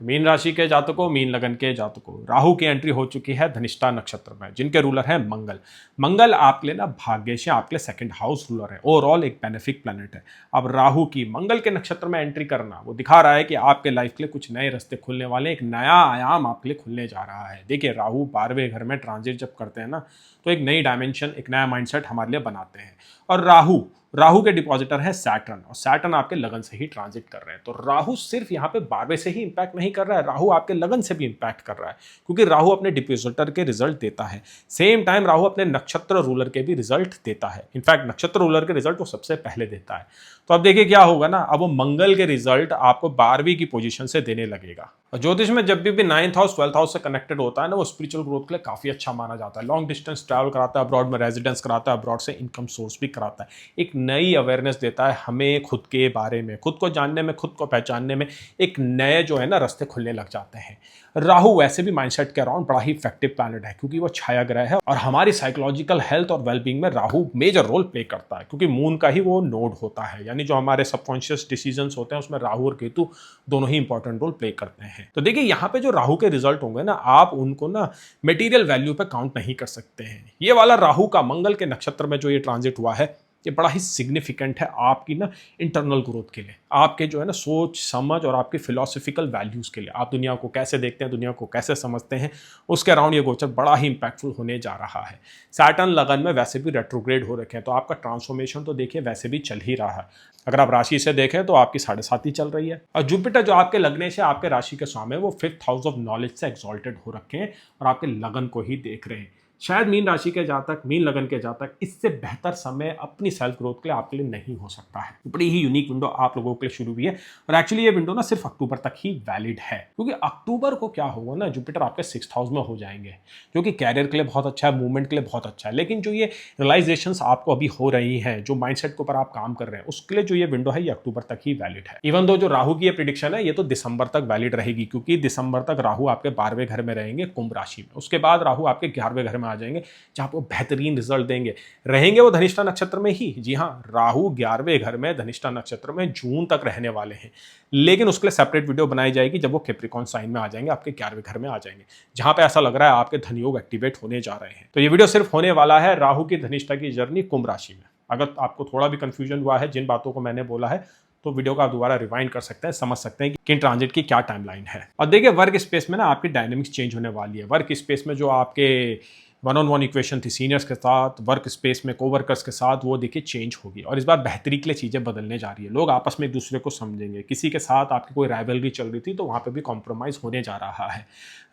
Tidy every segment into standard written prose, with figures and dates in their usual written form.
Mean राशि के जातकों, मीन लगन के जातकों, राहु की एंट्री हो चुकी है धनिष्ठा नक्षत्र में, जिनके रूलर है मंगल। मंगल आपके लिए ना भाग्येश है, आपके लिए सेकंड हाउस रूलर है, ओवरऑल एक बेनिफिक प्लैनेट है। अब राहु की मंगल के नक्षत्र में एंट्री करना वो दिखा रहा है कि आपके लाइफ के लिए कुछ नए रास्ते खुलने वाले हैं, एक नया आयाम आपके लिए खुलने जा रहा है। देखिए, राहु 12वें घर में ट्रांजिट जब करते हैं ना, तो एक नई डायमेंशन, एक नया माइंडसेट हमारे लिए बनाते हैं। और राहु राहु के डिपॉजिटर है सैटर्न, और सैटर्न आपके लगन से ही ट्रांजिट कर रहे हैं। तो राहु सिर्फ यहाँ पे 12वें से ही इंपैक्ट नहीं कर रहा है, राहु आपके लगन से भी इंपैक्ट कर रहा है, क्योंकि राहु अपने डिपॉजिटर के रिजल्ट देता है। सेम टाइम राहु अपने नक्षत्र रूलर के भी रिजल्ट देता है। इनफैक्ट नक्षत्र रूलर के रिजल्ट वो सबसे पहले देता है। तो अब देखिए क्या होगा ना, अब वो मंगल के रिजल्ट आपको 12वीं की पोजीशन से देने लगेगा। और ज्योतिष में जब भी 9th हाउस 12th हाउस से कनेक्टेड होता है ना, वो स्पिरिचुअल ग्रोथ के लिए काफी अच्छा माना जाता है। लॉन्ग डिस्टेंस ट्रैवल कराता है, अब्रॉड में रेजिडेंस कराता है, अब्रॉड से इनकम सोर्स भी कराता है, एक नई अवेयरनेस देता है हमें खुद के बारे में, खुद को जानने में, खुद को पहचानने में एक नए जो है ना रास्ते खुलने लग जाते हैं। राहु वैसे भी माइंडसेट के अराउंड बड़ा ही इफेक्टिव प्लैनेट है, क्योंकि वो छाया ग्रह है और हमारी साइकोलॉजिकल हेल्थ और वेलबींग में राहु मेजर रोल प्ले करता है, क्योंकि मून का ही वो नोड होता है। यानी जो हमारे सबकॉन्शियस डिसीजंस होते हैं उसमें राहु और केतु दोनों ही इंपॉर्टेंट रोल प्ले करते हैं। तो देखिए, यहाँ पे जो राहु के रिजल्ट होंगे ना, आप उनको ना मटेरियल वैल्यू पे काउंट नहीं कर सकते हैं। ये वाला राहु का मंगल के नक्षत्र में जो ये ट्रांजिट हुआ है, ये बड़ा ही सिग्निफिकेंट है आपकी ना इंटरनल ग्रोथ के लिए, आपके जो है ना सोच समझ और आपकी फिलोसफिकल वैल्यूज के लिए। आप दुनिया को कैसे देखते हैं, दुनिया को कैसे समझते हैं, उसके अराउंड ये गोचर बड़ा ही इंपैक्टफुल होने जा रहा है। सैटर्न लगन में वैसे भी रेट्रोग्रेड हो रखे हैं, तो आपका ट्रांसफॉर्मेशन तो देखिए वैसे भी चल ही रहा है। अगर आप राशि से देखें तो आपकी 7.5 ही चल रही है। और जुपिटर जो आपके लग्नेश है, आपके राशि के स्वामी है, वो 5th हाउस ऑफ नॉलेज से एक्सॉल्टेड हो रखे हैं और आपके लगन को ही देख रहे हैं। शायद मीन राशि के जातक, मीन लगन के जातक, इससे बेहतर समय अपनी सेल्फ ग्रोथ के लिए आपके लिए नहीं हो सकता है। बड़ी ही यूनिक विंडो आप लोगों के लिए शुरू हुई है, और एक्चुअली ये विंडो ना सिर्फ अक्टूबर तक ही वैलिड है, क्योंकि अक्टूबर को क्या होगा ना, जुपिटर आपके 6th हाउस में हो जाएंगे, जो कि कैरियर के लिए बहुत अच्छा है, मूवमेंट के लिए बहुत अच्छा है। लेकिन जो ये रियलाइजेशंस आपको अभी हो रही हैं, जो माइंडसेट के ऊपर आप काम कर रहे हैं, उसके लिए जो ये विंडो है ये अक्टूबर तक ही वैलिड है। इवन दो जो राहु की ये प्रिडिक्शन है, ये तो दिसंबर तक वैलिड रहेगी, क्योंकि दिसंबर तक राहु आपके 12वें घर में रहेंगे, कुंभ राशि में। उसके बाद राहु आपके 11वें घर में आ जाएंगे, जहां वो बेहतरीन रिजल्ट देंगे। रहेंगे वो धनिष्ठा नक्षत्र में ही, जी हाँ, राहु 11वें घर में धनिष्ठा नक्षत्र में जून तक रहने वाले हैं। लेकिन उसके लिए सेपरेट वीडियो बनाई जाएगी जब वो कैप्रिकॉर्न साइन में आ जाएंगे, आपके 11वें घर में आ जाएंगे, जहां पे ऐसा लग रहा है आपके धनयोग एक्टिवेट होने जा रहे हैं। तो ये वीडियो सिर्फ होने वाला है राहु की धनिष्ठा की जर्नी कुंभ राशि में। अगर आपको थोड़ा भी कंफ्यूजन हुआ है जिन बातों को मैंने बोला है, तो वीडियो का आप दोबारा रिवाइंड कर सकते हैं, समझ सकते हैं कि ट्रांजिट की क्या टाइमलाइन है। और देखिए, वर्क स्पेस में ना आपकी डायनेमिक्स चेंज होने वाली है। वर्क स्पेस में जो आपके 1-on-1 इक्वेशन थी सीनियर्स के साथ, वर्क स्पेस में कोवर्कर्स के साथ, वो देखिए चेंज होगी। और इस बार बेहतरी के लिए चीज़ें बदलने जा रही है। लोग आपस में एक दूसरे को समझेंगे। किसी के साथ आपकी कोई राइवलरी चल रही थी, तो वहाँ पे भी कॉम्प्रोमाइज़ होने जा रहा है।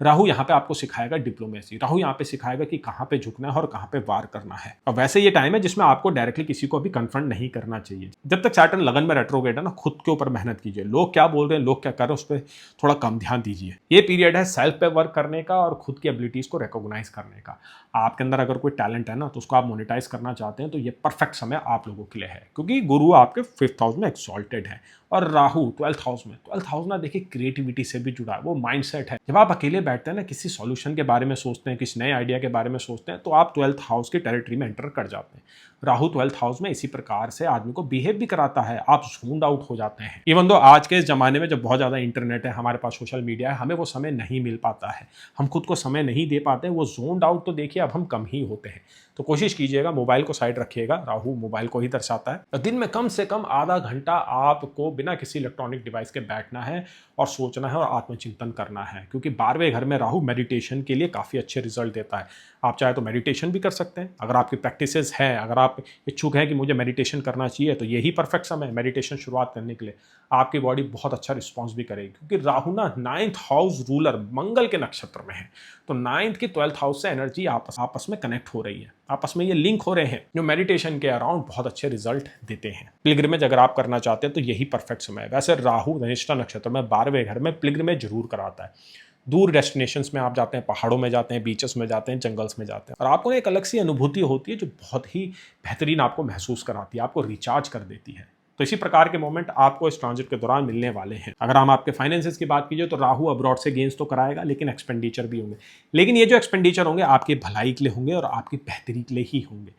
राहु यहाँ पे आपको सिखाएगा डिप्लोमेसी, राहु यहाँ पे सिखाएगा कि कहाँ पे झुकना है और कहाँ पे वार करना है। और वैसे ये टाइम है जिसमें आपको डायरेक्टली किसी को भी कन्फ्रंट नहीं करना चाहिए। जब तक सैटर्न लगन में रेट्रोग्रेड है ना, खुद के ऊपर मेहनत कीजिए। लोग क्या बोल रहे हैं, लोग क्या कर रहे हैं, उस पर थोड़ा कम ध्यान दीजिए। ये पीरियड है सेल्फ पे वर्क करने का और खुद की एबिलिटीज को रिकॉग्नाइज करने का। आपके अंदर अगर कोई टैलेंट है ना, तो उसको आप मोनेटाइज करना चाहते हैं, तो ये परफेक्ट समय आप लोगों के लिए है, क्योंकि गुरु आपके 5th हाउस में एक्सॉल्टेड है और राहु 12th हाउस में। 12th हाउस ना देखिए क्रिएटिविटी से भी जुड़ा है, वो माइंडसेट है। जब आप अकेले बैठते हैं ना, किसी सॉल्यूशन के बारे में सोचते हैं, किसी नए आइडिया के बारे में सोचते हैं, तो आप 12th हाउस की टेरिटरी में एंटर कर जाते हैं। राहु 12th हाउस में इसी प्रकार से आदमी को बिहेव भी कराता है, आप ज़ूम्ड आउट हो जाते हैं। इवन दो आज के इस जमाने में जब बहुत ज़्यादा इंटरनेट है, हमारे पास सोशल मीडिया है, हमें वो समय नहीं मिल पाता है, हम खुद को समय नहीं दे पाते हैं। वो ज़ोन्ड आउट तो देखिए अब हम कम ही होते हैं। तो कोशिश कीजिएगा, मोबाइल को साइड रखिएगा, राहु मोबाइल को ही दर्शाता है। दिन में कम से कम आधा घंटा आपको बिना किसी इलेक्ट्रॉनिक डिवाइस के बैठना है और सोचना है और आत्मचिंतन करना है, क्योंकि 12वें घर में राहु मेडिटेशन के लिए काफ़ी अच्छे रिजल्ट देता है। आप चाहे तो मेडिटेशन भी कर सकते हैं। अगर आपकी प्रैक्टिसेस है, अगर आप इच्छुक हैं कि मुझे मेडिटेशन करना चाहिए, तो यही परफेक्ट समय है मेडिटेशन शुरुआत करने के लिए। आपकी बॉडी बहुत अच्छा रिस्पॉन्स भी करेगी, क्योंकि राहु ना 9th हाउस रूलर मंगल के नक्षत्र में है। तो 9th की 12th हाउस से एनर्जी आपस में कनेक्ट हो रही है, आपस में ये लिंक हो रहे हैं, जो मेडिटेशन के अराउंड बहुत अच्छे रिजल्ट देते हैं। पिलग्रिमेज अगर आप करना चाहते हैं तो यही परफेक्ट समय है। वैसे राहु धनिष्ठा नक्षत्र में 12वें घर में पिलग्रिमेज जरूर कराता है। दूर डेस्टिनेशंस में आप जाते हैं, पहाड़ों में जाते हैं, बीचेस में जाते हैं, जंगल्स में जाते हैं, और आपको एक अलग सी अनुभूति होती है जो बहुत ही बेहतरीन आपको महसूस कराती है, आपको रिचार्ज कर देती है। तो इसी प्रकार के मोमेंट आपको इस ट्रांजिट के दौरान मिलने वाले हैं। अगर हम आपके फाइनेंसेस की बात कीजिए, तो राहु अब्रॉड से गेन्स तो कराएगा, लेकिन एक्सपेंडिचर भी होंगे। लेकिन ये जो एक्सपेंडिचर होंगे आपकी भलाई के लिए होंगे और आपकी बेहतरी के लिए ही होंगे।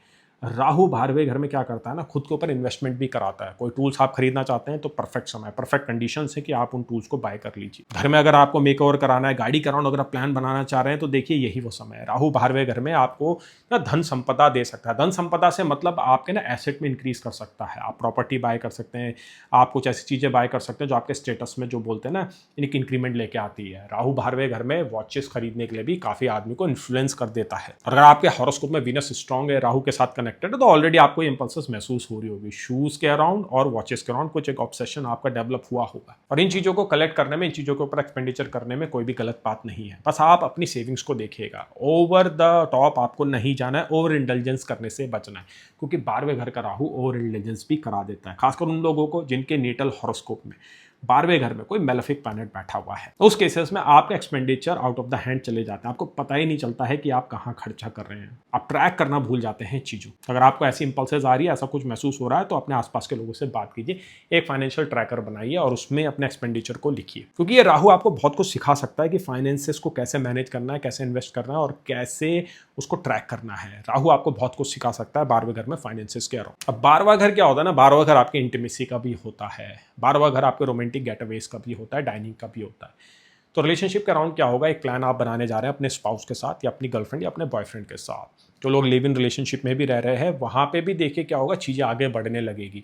राहु 12वें घर में क्या करता है ना, खुद के ऊपर इन्वेस्टमेंट भी कराता है। कोई टूल्स आप खरीदना चाहते हैं तो परफेक्ट समय, परफेक्ट कंडीशन है कि आप उन टूल्स को बाय कर लीजिए। घर में अगर आपको मेक ओवर कराना है, गाड़ी कराना, अगर आप प्लान बनाना चाह रहे हैं तो देखिए यही वो समय है। राहु 12वें घर में आपको ना धन संपदा दे सकता है। धन संपदा से मतलब आपके ना एसेट में इंक्रीज कर सकता है। आप प्रॉपर्टी बाय कर सकते हैं, आप कुछ ऐसी चीज़ें बाय कर सकते हैं जो आपके स्टेटस में, जो बोलते हैं ना, इनकी इंक्रीमेंट लेके आती है। राहु 12वें घर में वॉचेस खरीदने के लिए भी काफ़ी आदमी को इन्फ्लुएंस कर देता है। और अगर आपके हॉरोस्कोप में वीनस स्ट्रांग है, राहु के साथ कनेक्टेड है, तो ऑलरेडी आपको इंपल्सेस महसूस हो रही होगी। शूज के अराउंड और वॉचेस के अराउंड कुछ एक ऑब्सेशन आपका डेवलप हुआ होगा। और इन चीज़ों को कलेक्ट करने में, इन चीज़ों के ऊपर एक्सपेंडिचर करने में कोई भी गलत बात नहीं है। बस आप अपनी सेविंग्स को देखिएगा, ओवर द टॉप आपको नहीं जाना है, ओवर इंटेलिजेंस करने से बचना है, क्योंकि 12वें घर का राहु ओवर इंटेलिजेंस भी करा देता है, खासकर उन लोगों को जिनके नेटल हॉरोस्कोप में 12वें घर में कोई मेलेफिक प्लैनेट बैठा हुआ है। तो उस केसेस में आपका expenditure out of the hand चले जाते हैं, आपको पता ही नहीं चलता है कि आप कहाँ खर्चा कर रहे हैं, आप ट्रैक करना भूल जाते हैं चीज़ों। अगर आपको ऐसी इंपल्सेस आ रही है, ऐसा कुछ महसूस हो रहा है, तो अपने आसपास के लोगों से बात कीजिए, एक फाइनेंशियल ट्रैकर बनाइए और उसमें अपने एक्सपेंडिचर को लिखिए, क्योंकि ये राहु आपको बहुत कुछ सिखा सकता है कि फाइनेंसेस को कैसे मैनेज करना है, कैसे इन्वेस्ट करना है और कैसे उसको ट्रैक करना है। राहु आपको बहुत कुछ सिखा सकता है 12वें घर में फाइनेंसेस के अराउंड। अब 12वां घर क्या होता है ना, 12वां घर आपके इंटीमेसी का भी होता है, 12वां घर आपके रोमांटिक गेटअवेज का भी होता है, डाइनिंग का भी होता है। तो रिलेशनशिप के अराउंड क्या होगा, एक प्लान आप बनाने जा रहे हैं अपने स्पाउस के साथ या अपनी गर्लफ्रेंड या अपने बॉयफ्रेंड के साथ। जो लोग लिव इन रिलेशनशिप में भी रह रहे हैं, वहाँ पे भी देखिए क्या होगा, चीज़ें आगे बढ़ने लगेगी।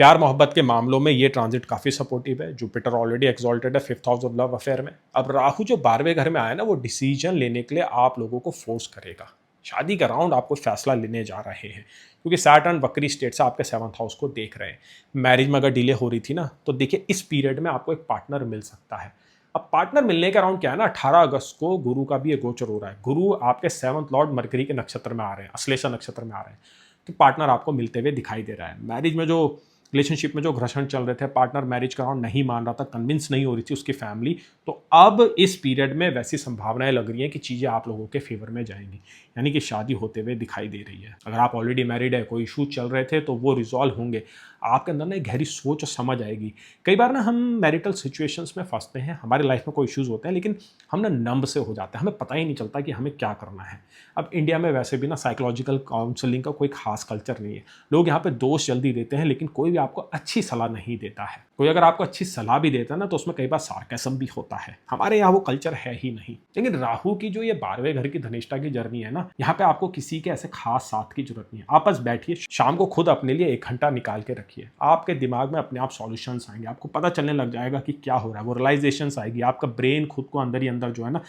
प्यार मोहब्बत के मामलों में ये ट्रांजिट काफ़ी सपोर्टिव है। जुपिटर ऑलरेडी एक्सॉल्टेड है 5th house of love affair में। अब राहु जो 12वें घर में आया ना, वो डिसीजन लेने के लिए आप लोगों को फोर्स करेगा। शादी का राउंड आपको फैसला लेने जा रहे हैं, क्योंकि सैटर्न वक्री स्टेट से आपके 7th हाउस को देख रहे हैं। मैरिज में अगर डिले हो रही थी ना, तो देखिए इस पीरियड में आपको एक पार्टनर मिल सकता है। अब पार्टनर मिलने का राउंड क्या है ना, 18 अगस्त को गुरु का भी एक गोचर हो रहा है। गुरु आपके 7th लॉर्ड मरकरी के नक्षत्र में आ रहे हैं, अश्लेषा नक्षत्र में आ रहे हैं, तो पार्टनर आपको मिलते हुए दिखाई दे रहा है। मैरिज में जो रिलेशनशिप में जो घर्षण चल रहे थे, पार्टनर मैरिज का राउंड नहीं मान रहा था, कन्विंस नहीं हो रही थी उसकी फैमिली, तो अब इस पीरियड में वैसी संभावनाएं लग रही हैं कि चीज़ें आप लोगों के फेवर में जाएंगी, यानी कि शादी होते हुए दिखाई दे रही है। अगर आप ऑलरेडी मैरिड है, कोई इशू चल रहे थे, तो वो रिजॉल्व होंगे। आपके अंदर ना एक गहरी सोच और समझ आएगी। कई बार ना हम मैरिटल सिचुएशंस में फंसते हैं, हमारी लाइफ में कोई इश्यूज होते हैं, लेकिन हम ना नंब से हो जाते हैं, हमें पता ही नहीं चलता कि हमें क्या करना है। अब इंडिया में वैसे भी ना साइकोलॉजिकल काउंसलिंग का कोई खास कल्चर नहीं है। लोग यहाँ पे दोष जल्दी देते हैं, लेकिन कोई भी आपको अच्छी सलाह नहीं देता है। कोई अगर आपको अच्छी सलाह भी देता है ना, तो उसमें कई बार सार्केज्म भी होता है। हमारे यहाँ वो कल्चर है ही नहीं। लेकिन राहु की जो ये 12वें घर की धनिष्ठा की जर्नी है ना, यहाँ पे आपको किसी के ऐसे खास साथ की जरूरत नहीं है। आप बस बैठिए, शाम को खुद अपने लिए 1 घंटा निकाल के रखिए, आपके दिमाग में अपने आप सॉल्यूशंस आएंगे, आपको पता चलने लग जाएगा कि क्या हो रहा है, वो रियलाइजेशंस आएगी। आपका ब्रेन खुद को अंदर ही अंदर जो है ना,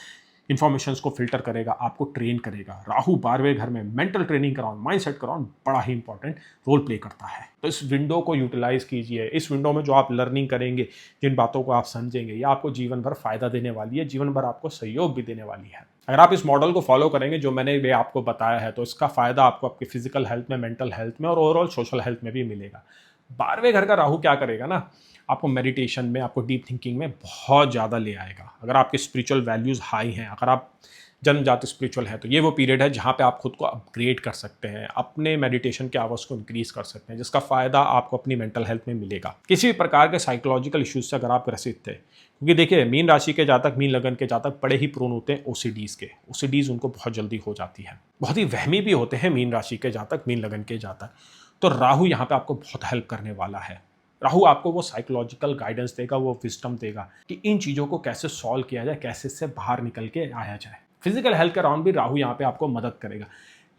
इन्फॉर्मेशंस को फिल्टर करेगा, आपको ट्रेन करेगा। राहु 12वें घर में मेंटल ट्रेनिंग कराउंड, माइंडसेट कराउंड बड़ा ही इंपॉर्टेंट रोल प्ले करता है। तो इस विंडो को यूटिलाइज कीजिए। इस विंडो में जो आप लर्निंग करेंगे, जिन बातों को आप समझेंगे, ये आपको जीवन भर फायदा देने वाली है, जीवन भर आपको सहयोग भी देने वाली है। अगर आप इस मॉडल को फॉलो करेंगे जो मैंने ये आपको बताया है, तो इसका फायदा आपको आपकी फिजिकल हेल्थ में, मेंटल हेल्थ में और ओवरऑल सोशल हेल्थ में भी मिलेगा। 12वें घर का राहु क्या करेगा ना, आपको मेडिटेशन में, आपको डीप थिंकिंग में बहुत ज़्यादा ले आएगा। अगर आपके स्पिरिचुअल वैल्यूज़ हाई हैं, अगर आप जन्मजात स्पिरिचुअल है, तो ये वो पीरियड है जहाँ पे आप खुद को अपग्रेड कर सकते हैं, अपने मेडिटेशन के आवर्स को इंक्रीज कर सकते हैं, जिसका फ़ायदा आपको अपनी मेंटल हेल्थ में मिलेगा। किसी भी प्रकार के साइकोलॉजिकल इश्यूज से अगर आप ग्रसित थे, क्योंकि देखिए मीन राशि के जातक, मीन लगन के जातक बड़े ही प्रोन होते हैं ओसीडीज़ के। ओसीडीज़ उनको बहुत जल्दी हो जाती है, बहुत ही वहमी भी होते हैं मीन राशि के जातक, मीन लगन के जातक। तो राहु यहाँ पे आपको बहुत हेल्प करने वाला है। राहु आपको वो साइकोलॉजिकल गाइडेंस देगा, वो विजडम देगा कि इन चीज़ों को कैसे सॉल्व किया जाए, कैसे इससे बाहर निकल के आया जाए। फिजिकल हेल्थ के राउंड भी राहु यहाँ पे आपको मदद करेगा।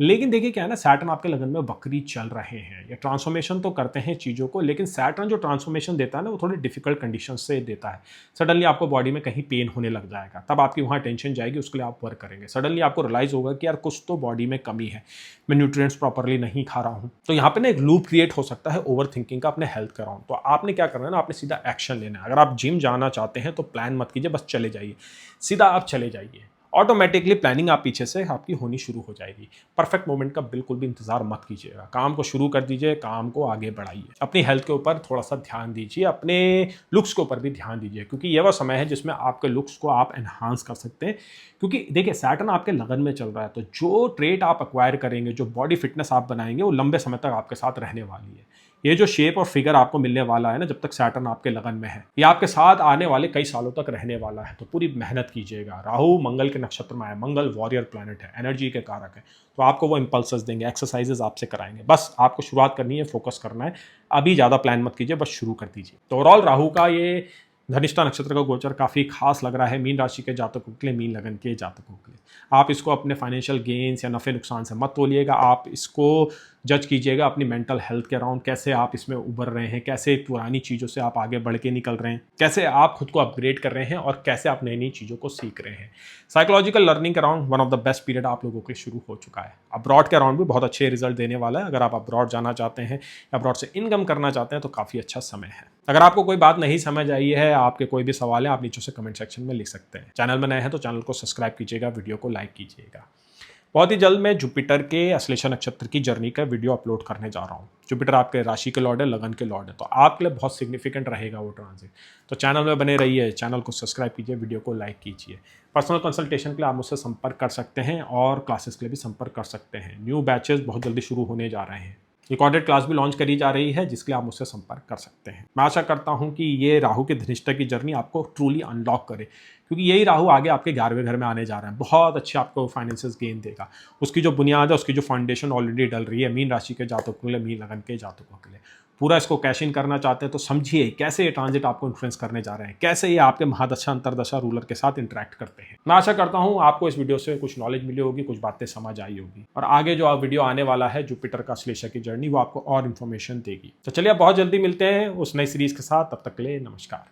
लेकिन देखिए क्या है ना, सैटर्न आपके लगन में वक्री चल रहे हैं, ये ट्रांसफॉर्मेशन तो करते हैं चीज़ों को, लेकिन सैटर्न जो ट्रांसफॉर्मेशन देता है ना, वो थोड़ी डिफिकल्ट कंडीशन से देता है। सडनली आपको बॉडी में कहीं पेन होने लग जाएगा, तब आपकी वहाँ टेंशन जाएगी, उसके लिए आप वर्क करेंगे। सडनली आपको रियलाइज होगा कि यार कुछ तो बॉडी में कमी है, मैं न्यूट्रिएंट्स प्रॉपरली नहीं खा रहा हूँ। तो यहाँ पे ना एक लूप क्रिएट हो सकता है ओवर थिंकिंग का अपने हेल्थ के राउंड। तो आपने क्या करना है ना, आपने सीधा एक्शन लेना है। अगर आप जिम जाना चाहते हैं तो प्लान मत कीजिए, बस चले जाइए, सीधा आप चले जाइए। ऑटोमेटिकली प्लानिंग आप पीछे से आपकी होनी शुरू हो जाएगी। परफेक्ट मोमेंट का बिल्कुल भी इंतजार मत कीजिएगा, काम को शुरू कर दीजिए, काम को आगे बढ़ाइए। अपनी हेल्थ के ऊपर थोड़ा सा ध्यान दीजिए, अपने लुक्स के ऊपर भी ध्यान दीजिए, क्योंकि यह वह समय है जिसमें आपके लुक्स को आप एनहांस कर सकते हैं। क्योंकि देखिए सैटर्न आपके लगन में चल रहा है, तो जो ट्रेट आप एक्वायर करेंगे, जो बॉडी फिटनेस आप बनाएंगे, वो लंबे समय तक आपके साथ रहने वाली है। ये जो शेप और फिगर आपको मिलने वाला है ना, जब तक सैटर्न आपके लगन में है, ये आपके साथ आने वाले कई सालों तक रहने वाला है। तो पूरी मेहनत कीजिएगा। राहु मंगल के नक्षत्र में है, मंगल वॉरियर प्लैनेट है, एनर्जी के कारक है, तो आपको वो इंपल्सेस देंगे, एक्सरसाइजेस आपसे कराएंगे। बस आपको शुरुआत करनी है, फोकस करना है, अभी ज़्यादा प्लान मत कीजिए, बस शुरू कर दीजिए। तो ओवरऑल राहु का ये धनिष्ठा नक्षत्र का गोचर काफ़ी खास लग रहा है मीन राशि के जातकों के लिए, मीन लगन के जातकों के लिए। आप इसको अपने फाइनेंशियल गेन्स या नफ़े नुकसान से मत तोलिएगा, आप इसको जज कीजिएगा अपनी मेंटल हेल्थ के अराउंड, कैसे आप इसमें उभर रहे हैं, कैसे पुरानी चीज़ों से आप आगे बढ़ के निकल रहे हैं, कैसे आप खुद को अपग्रेड कर रहे हैं और कैसे आप नई नई चीज़ों को सीख रहे हैं। साइकोलॉजिकल लर्निंग के around one of the best period आप लोगों के शुरू हो चुका है। अब्रॉड के अराउंड भी बहुत अच्छे रिजल्ट देने वाला है। अगर आप अब्रॉड जाना चाहते हैं, अब्रॉड से इनकम करना चाहते हैं, तो काफ़ी अच्छा समय है। अगर आपको कोई बात नहीं समझ आई है, आपके कोई भी सवाल है, आप नीचे से कमेंट सेक्शन में लिख सकते हैं। चैनल में नए हैं तो चैनल को सब्सक्राइब कीजिएगा, वीडियो को लाइक कीजिएगा। बहुत ही जल्द मैं जुपिटर के अश्लेषा नक्षत्र की जर्नी का वीडियो अपलोड करने जा रहा हूँ। जुपिटर आपके राशि के लॉर्ड है, लगन के लॉर्ड है, तो आपके लिए बहुत सिग्निफिकेंट रहेगा वो ट्रांजिट। तो चैनल में बने रहिए, चैनल को सब्सक्राइब कीजिए, वीडियो को लाइक कीजिए। पर्सनल कंसल्टेशन के लिए आप मुझसे संपर्क कर सकते हैं और क्लासेस के लिए भी संपर्क कर सकते हैं। न्यू बैचेस बहुत जल्दी शुरू होने जा रहे हैं। रिकॉर्डेड क्लास भी लॉन्च करी जा रही है, जिसके लिए आप मुझसे संपर्क कर सकते हैं। मैं आशा करता हूं कि ये राहु के धनिष्ठा की जर्नी आपको ट्रूली अनलॉक करे, क्योंकि यही राहु आगे आपके 11वें घर में आने जा रहा है। बहुत अच्छे आपको फाइनेंशियल गेन देगा। उसकी जो बुनियाद है, उसकी जो फाउंडेशन ऑलरेडी डल रही है मीन राशि के जातकों के लिए, मीन लगन के जातकों के लिए। पूरा इसको कैश इन करना चाहते हैं तो समझिए कैसे ये ट्रांजिट आपको इन्फ्लुएंस करने जा रहे हैं, कैसे ये आपके महादशा अंतरदशा रूलर के साथ इंटरेक्ट करते हैं। मैं आशा करता हूँ आपको इस वीडियो से कुछ नॉलेज मिली होगी, कुछ बातें समझ आई होगी, और आगे जो वीडियो आने वाला है जुपिटर का अश्लेषा की जर्नी, वो आपको और इन्फॉर्मेशन देगी। तो चलिए, बहुत जल्दी मिलते हैं उस नई सीरीज के साथ। तब तक के लिए नमस्कार।